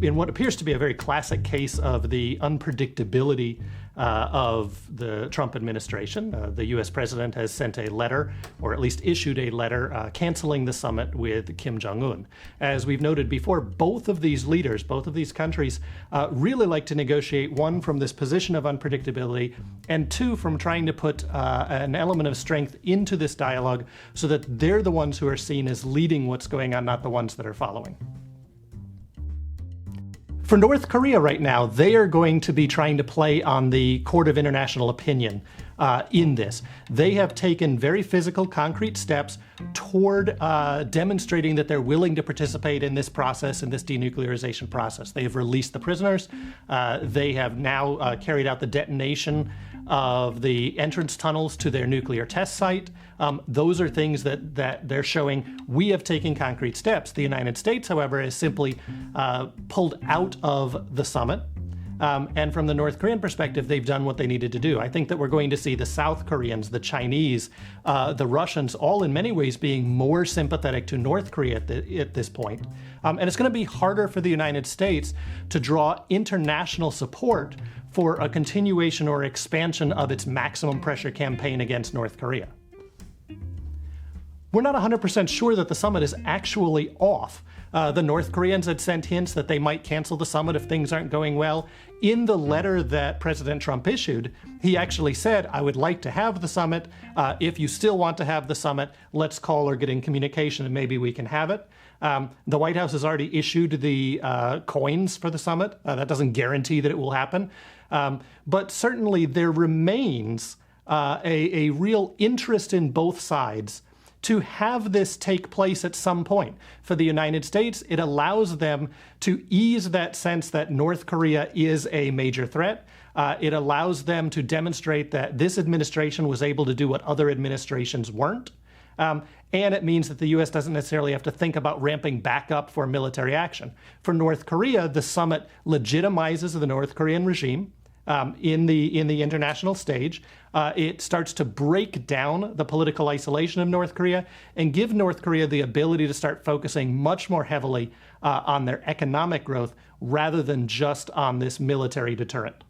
in what appears to be a very classic case of the unpredictability of the Trump administration. The U.S. president has sent a letter, or at least issued a letter, canceling the summit with Kim Jong-un. As we've noted before, both of these leaders, both of these countries, really like to negotiate, one, from this position of unpredictability, and two, from trying to put an element of strength into this dialogue so that they're the ones who are seen as leading what's going on, not the ones that are following. For North Korea right now, they are going to be trying to play on the court of international opinion in this. They have taken very physical, concrete steps toward demonstrating that they're willing to participate in this process, in this denuclearization process. They have released the prisoners. They have now carried out the detonation of the entrance tunnels to their nuclear test site. Those are things that they're showing we have taken concrete steps. The United States, however, has simply pulled out of the summit. And from the North Korean perspective, they've done what they needed to do. I think that we're going to see the South Koreans, the Chinese, the Russians, all in many ways being more sympathetic to North Korea at this point. And it's going to be harder for the United States to draw international support for a continuation or expansion of its maximum pressure campaign against North Korea. We're not 100% sure that the summit is actually off. The North Koreans had sent hints that they might cancel the summit if things aren't going well. In the letter that President Trump issued, he actually said, I would like to have the summit. If you still want to have the summit, let's call or get in communication and maybe we can have it. The White House has already issued the coins for the summit. That doesn't guarantee that it will happen. But certainly there remains a real interest in both sides to have this take place at some point. For the United States, it allows them to ease that sense that North Korea is a major threat. It allows them to demonstrate that this administration was able to do what other administrations weren't. And it means that the U.S. doesn't necessarily have to think about ramping back up for military action. For North Korea, the summit legitimizes the North Korean regime in the international stage. It starts to break down the political isolation of North Korea and give North Korea the ability to start focusing much more heavily on their economic growth rather than just on this military deterrent.